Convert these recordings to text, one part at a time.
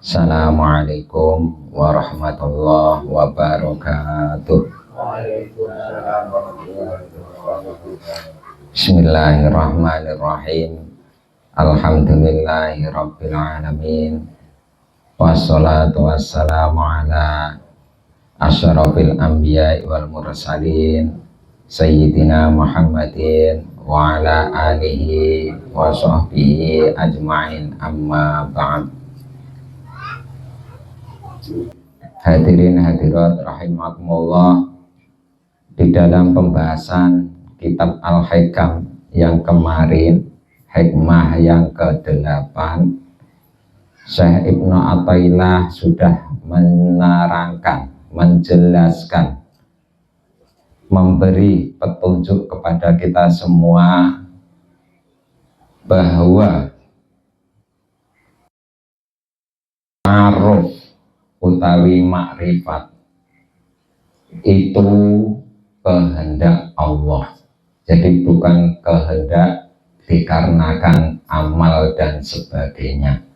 Assalamualaikum warahmatullahi wabarakatuh. Bismillahirrahmanirrahim. Alhamdulillahi rabbil alamin. Wassalatu wassalamu ala asyrafil anbiya'i wal mursalin Sayyidina Muhammadin wa ala alihi wa sahbihi ajma'in, amma ba'd. Hadirin hadirat rahimakumullah, di dalam pembahasan kitab Al-Hikam yang kemarin, hikmah yang ke-8, Syekh Ibnu Athaillah sudah menerangkan, menjelaskan, memberi petunjuk kepada kita semua bahwa ma'ruf utawi makrifat itu kehendak Allah. Jadi bukan kehendak dikarenakan amal dan sebagainya.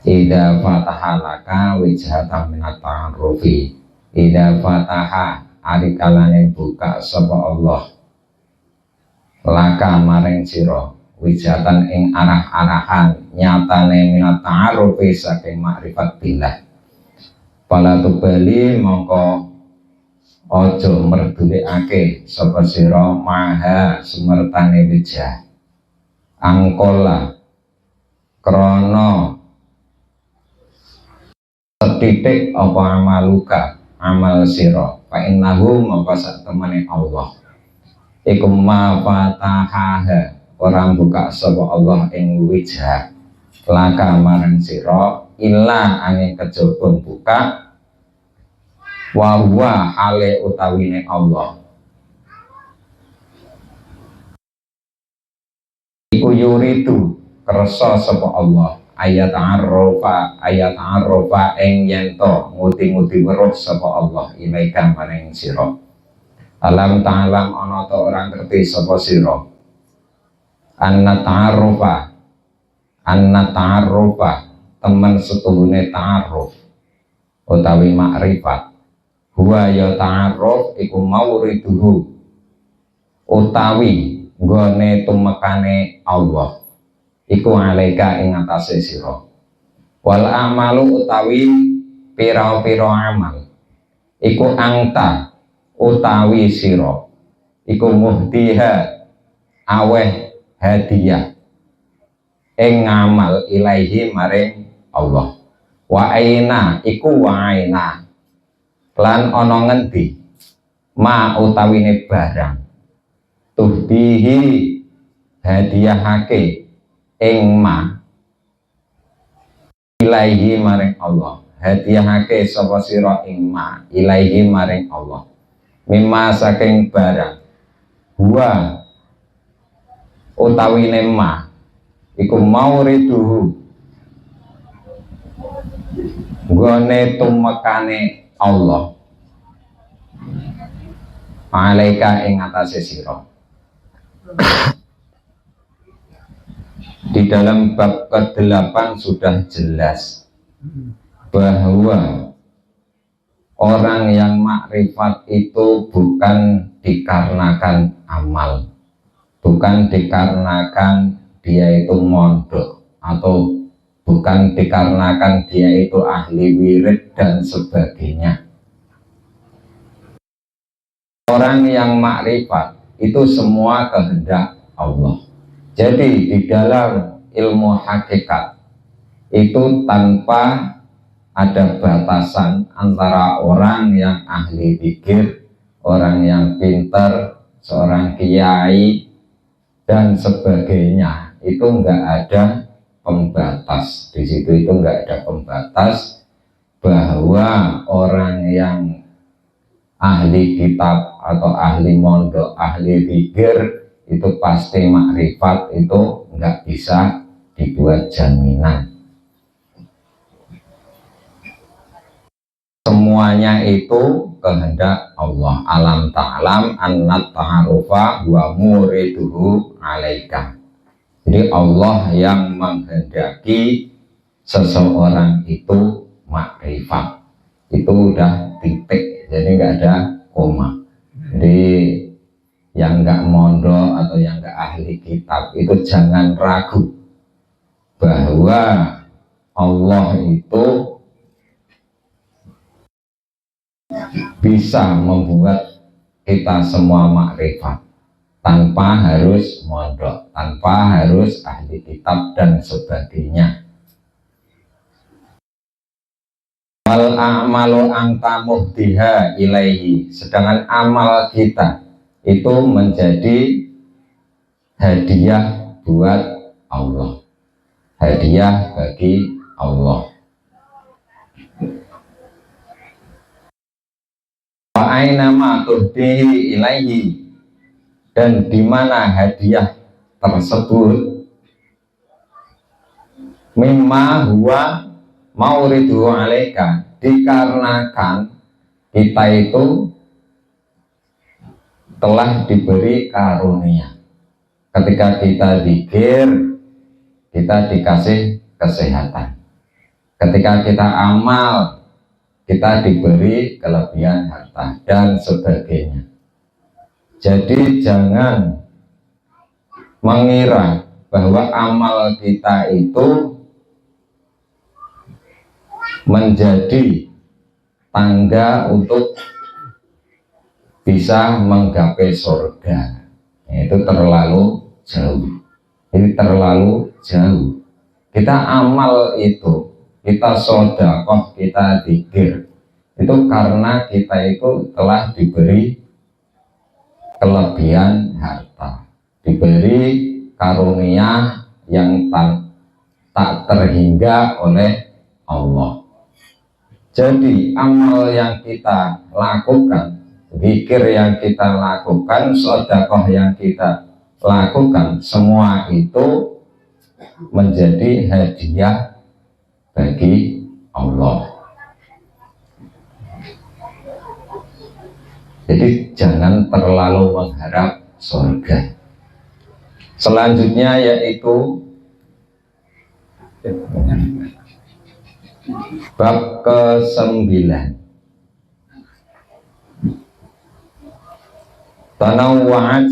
Idza fataha laka wijhatan minat ta'arufi, idza fataha arikalane buka sapa Allah laka maring sira wijatan ing arah-arahan nyatane minat ta'arufi saking makrifat billah, pala tubali mongko ojo merdulikake sapa sira maha sumertane wijah angkola krana setitik apa amaluka amal sira fa innahu mongko sak temene Allah iku ma fatahaha orang buka sapa Allah ing wijah laka marang sira illa angin kejaba buka wa huwa hale utawine Allah iku yuridu kersa sapa Allah ayat arrofa ing yento nguti-nguti weruh sapa Allah ilaika maring sira. Alam ta'alam ana ta ora ngerti sapa sira anna ta'arrufa temen setuhune ta'arruf utawi makrifat huwa ya ta'arruf iku mauriduhu utawi nggone tumekane Allah iku alaika ing atase sira wal amalu utawi pira-pira amal iku angta utawi sira iku muhdiha aweh hadiah ing ngamal ilaihi maring Allah wa aina iku wa aina lan ana ngendi ma utawine barang tuhdihi hadiahake ing ma ilaihi maring Allah hadiahake sapa sira ing ma ilaihi maring Allah mimma saking barang huwa utawi ma iku mauriduhu gone tumekane Allah alaika ing atase sira. Di dalam bab ke-8 sudah jelas bahwa orang yang makrifat itu bukan dikarenakan amal, bukan dikarenakan dia itu mondok, atau bukan dikarenakan dia itu ahli wirid dan sebagainya. Orang yang makrifat itu semua kehendak Allah. Jadi di dalam ilmu hakikat itu tanpa ada batasan antara orang yang ahli zikir, orang yang pintar, seorang kiai dan sebagainya, itu enggak ada pembatas. Di situ itu enggak ada pembatas bahwa orang yang ahli kitab atau ahli mondok, ahli zikir itu pasti makrifat, itu enggak bisa dibuat jaminan. Semuanya itu kehendak Allah. Alam ta'lam annat ta'arufa wa muriduhu alaika. Jadi Allah yang menghendaki seseorang itu makrifat, itu udah titik, jadi nggak ada koma. Jadi yang nggak mondok atau yang nggak ahli kitab itu jangan ragu bahwa Allah itu bisa membuat kita semua makrifat tanpa harus mondok, tanpa harus ahli kitab dan sebagainya. Wal a'malu anta muhdiha ilaihi, sedangkan amal kita itu menjadi hadiah buat Allah, hadiah bagi Allah. Wa aina ma tuhdihi ilaihi, dan di mana hadiah tersebut mimma huwa mauridu alaika, dikarenakan kita itu telah diberi karunia. Ketika kita zikir, kita dikasih kesehatan. Ketika kita amal, kita diberi kelebihan harta dan sebagainya. Jadi jangan mengira bahwa amal kita itu menjadi tangga untuk bisa menggapai surga. Itu terlalu jauh. Ini terlalu jauh. Kita amal itu, kita sedekah, kita zikir, itu karena kita itu telah diberi kelebihan harta, diberi karunia yang tak terhingga oleh Allah. Jadi amal yang kita lakukan, zikir yang kita lakukan, sedekah yang kita lakukan, semua itu menjadi hadiah bagi Allah. Jadi jangan terlalu mengharap surga. Selanjutnya yaitu bab ke-9, tanawwa'at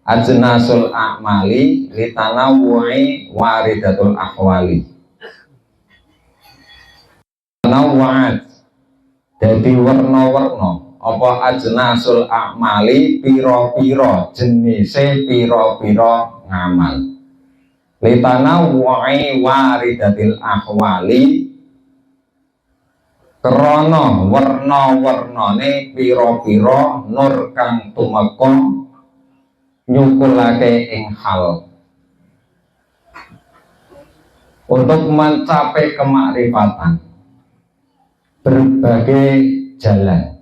ajnasul a'mali litanawwu'i waridatul ahwali. Tanawwa'at, jadi warna-warna apa ajnasul a'mali, piro-piro jenise, piro-piro ngamal. Litanawwu'i waridatil ahwali, krana werna-wernane pira-pira nur kang tumeka nyukulake ing hal untuk mencapai kemakrifatan. Berbagai jalan,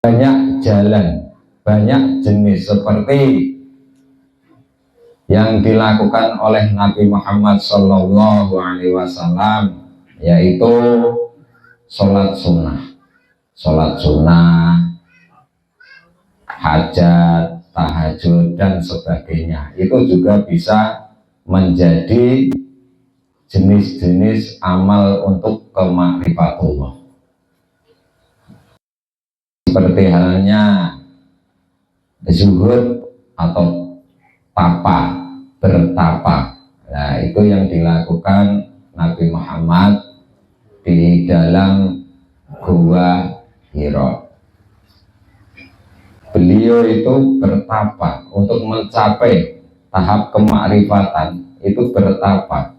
banyak jalan, banyak jenis, seperti yang dilakukan oleh Nabi Muhammad SAW, yaitu sholat sunnah, hajat, tahajud dan sebagainya. Itu juga bisa menjadi jenis-jenis amal untuk kemakrifatullah. Seperti halnya zuhud atau bertapa. Nah, itu yang dilakukan Nabi Muhammad di dalam Gua Hira. Beliau itu bertapa untuk mencapai tahap kemakrifatan, itu bertapa.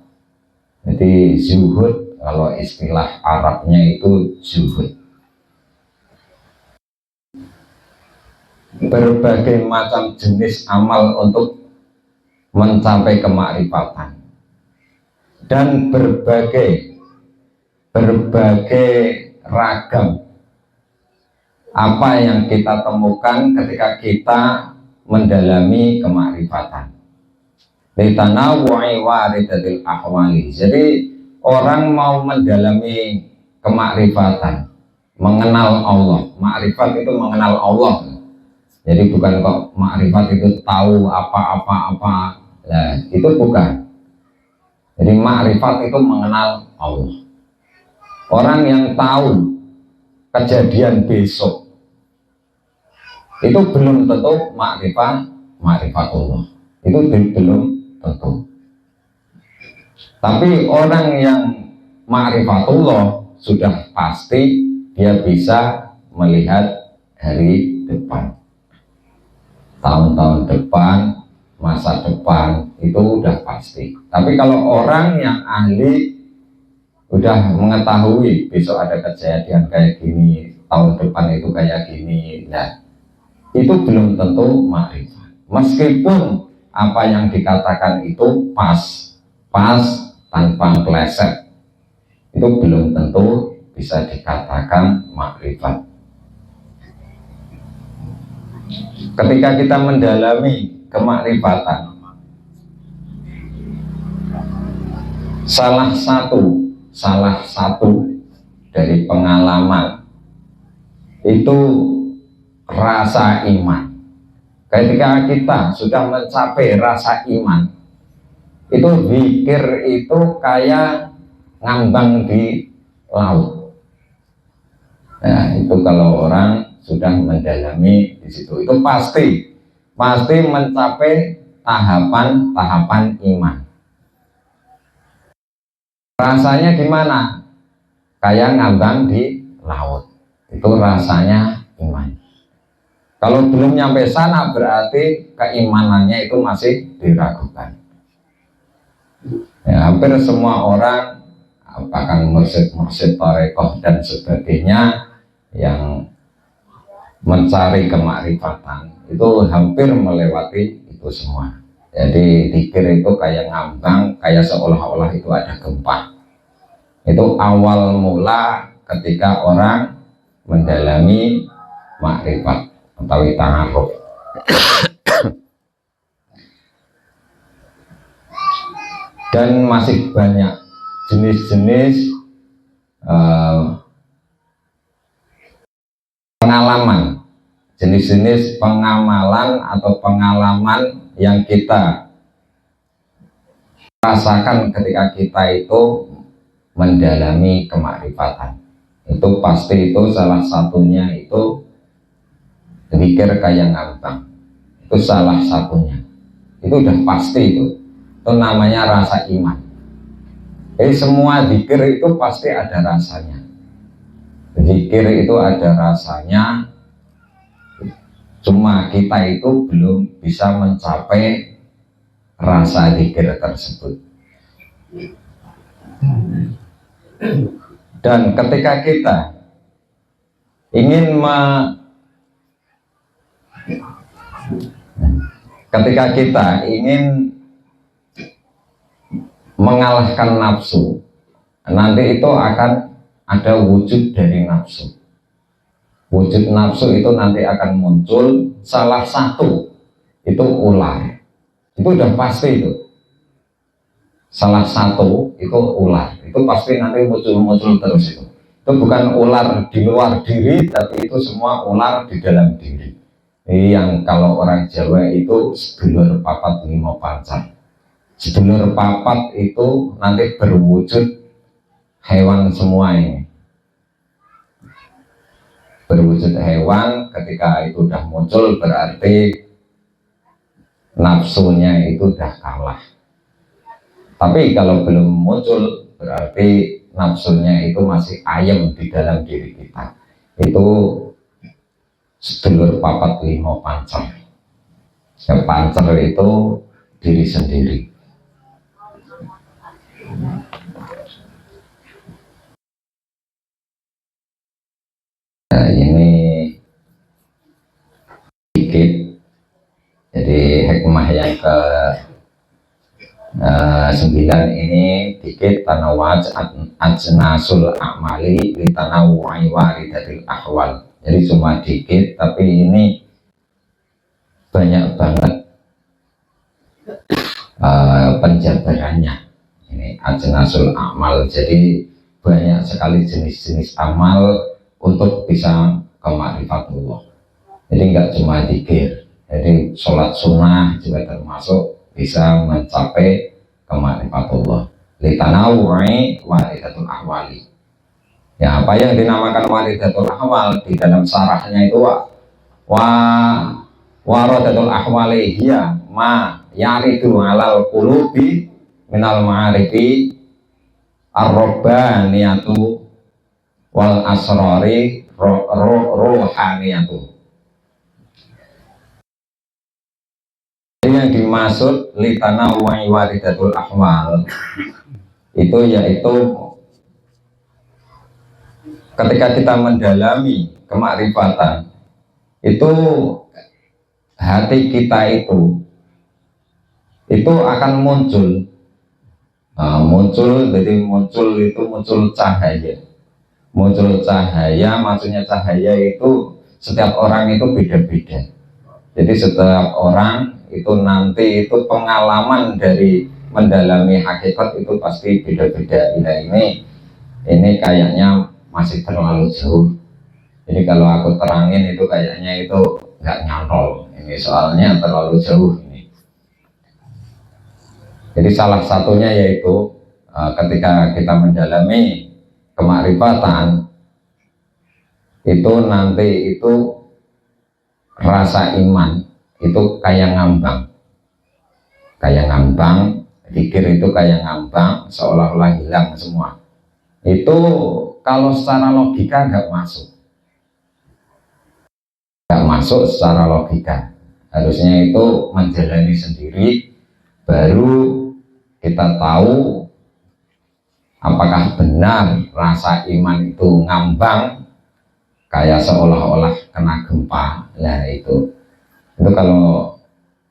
Jadi zuhud, kalau istilah Arabnya itu zuhud. Berbagai macam jenis amal untuk mencapai kemakrifatan, dan berbagai ragam apa yang kita temukan ketika kita mendalami kemakrifatan. Litanawwu'i waridatil ahwali. Jadi orang mau mendalami kemakrifatan, mengenal Allah. Makrifat itu mengenal Allah. Jadi bukan kok makrifat itu tahu apa-apa. Nah, itu bukan. Jadi makrifat itu mengenal Allah. Orang yang tahu kejadian besok itu belum tentu makrifatullah. Itu belum tentu. Tapi orang yang makrifatullah sudah pasti dia bisa melihat hari depan, tahun-tahun depan, masa depan, itu udah pasti. Tapi kalau orang yang ahli udah mengetahui besok ada kejadian kayak gini, tahun depan itu kayak gini, nah itu belum tentu makrifat. Meskipun apa yang dikatakan itu pas tanpa meleset, itu belum tentu bisa dikatakan makrifat. Ketika kita mendalami kemakrifatan, salah satu dari pengalaman itu rasa iman. Ketika kita sudah mencapai rasa iman, itu zikir itu kayak ngambang di laut. Nah, itu kalau orang sudah mendalami di situ, itu pasti mencapai tahapan iman. Rasanya gimana? Kayak ngambang di laut. Itu rasanya iman. Kalau belum nyampe sana berarti keimanannya itu masih diragukan. Ya, hampir semua orang, bahkan mursyid tarekoh dan sebagainya yang mencari kemakrifatan itu hampir melewati itu semua. Jadi zikir itu kayak ngambang, kayak seolah-olah itu ada gempa. Itu awal mula ketika orang mendalami makrifat atau ta'aruf. Dan masih banyak jenis-jenis pengalaman, jenis-jenis pengamalan atau pengalaman yang kita rasakan ketika kita itu mendalami kemakrifatan. Itu pasti itu salah satunya itu zikir kayak ngambang. Itu salah satunya. Itu udah pasti itu. Itu namanya rasa iman. Jadi semua zikir itu pasti ada rasanya. Zikir itu ada rasanya, cuma kita itu belum bisa mencapai rasa zikir tersebut. Dan ketika kita ingin mengalahkan nafsu, nanti itu akan ada wujud dari nafsu. Wujud nafsu itu nanti akan muncul, salah satu itu ular. Itu udah pasti itu. Salah satu itu ular. Itu pasti nanti muncul terus itu. Itu bukan ular di luar diri, tapi itu semua ular di dalam diri. Ini yang kalau orang Jawa itu sedulur papat lima pancar. Sedulur papat itu nanti berwujud hewan semua ini. Berwujud hewan, ketika itu udah muncul berarti nafsunya itu udah kalah. Tapi kalau belum muncul berarti nafsunya itu masih ayem di dalam diri kita. Itu sedulur papat lima pancer. Yang pancer itu diri sendiri. Nah, ini sedikit. Jadi hikmah yang ke 9 ini dikit tanawaj ajnasul a'mali li tanawu'i waridatil ahwal. Jadi cuma dikit tapi ini banyak banget penjabarannya. Ini ajnasul a'mal, jadi banyak sekali jenis-jenis amal untuk bisa ke ma'rifatullah. Jadi enggak cuma dikir, jadi sholat sunnah juga termasuk bisa mencapai ke ma'rifatullah. litanawu'i waridatul ahwali. Ya, apa yang dinamakan waridatul ahwal di dalam syarahnya itu wa waradatul ahwali hiya ma yaridu alal qulubi minal ma'arifi ar-rabbaniyatu wal asrari ruhaniyatu. Yang dimaksud litana wa waridatul ahwal itu yaitu ketika kita mendalami kemakrifatan itu hati kita itu akan muncul jadi muncul cahaya maksudnya cahaya itu setiap orang itu beda-beda. Jadi setiap orang itu nanti itu pengalaman dari mendalami hakikat itu pasti beda-beda. Nah, ini kayaknya masih terlalu jauh. Jadi kalau aku terangin itu kayaknya itu nggak nyantol. Ini soalnya terlalu jauh ini. Jadi salah satunya yaitu ketika kita mendalami kemakrifatan itu nanti itu rasa iman itu kayak ngambang, zikir itu kayak ngambang, seolah-olah hilang semua. Itu kalau secara logika nggak masuk secara logika. Harusnya itu menjalani sendiri, baru kita tahu apakah benar rasa iman itu ngambang kayak seolah-olah kena gempa. Nah itu kalau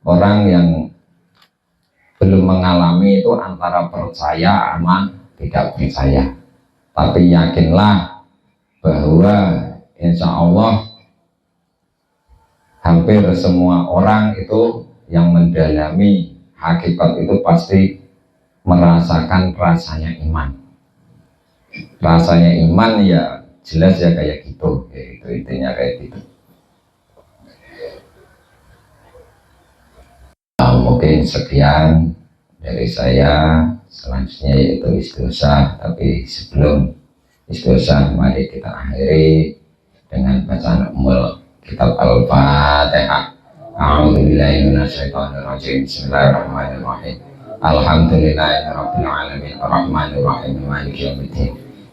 orang yang belum mengalami itu antara percaya sama tidak percaya, tapi yakinlah bahwa insya Allah hampir semua orang itu yang mendalami hakikat itu pasti merasakan rasanya iman. Rasanya iman ya jelas ya kayak gitu, itu intinya kayak gitu. Mungkin sekian dari saya. Selanjutnya yaitu istighosah, tapi sebelum istighosah mari kita akhiri dengan bacaan kitab Al-Fatihah. A'udzubillahi minasyaitonirrajim. Bismillahirrahmanirrahim. Alhamdulillahirabbil alamin arrahmanir rahim maliki yaumiddin.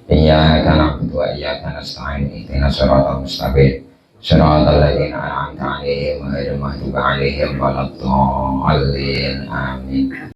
Iyyaka na'budu wa iyyaka nasta'in. Ihdinas siratal mustaqim. Shiratal ladzina an'amta 'alaihim ghairil maghdubi 'alaihim waladdallin. Amin.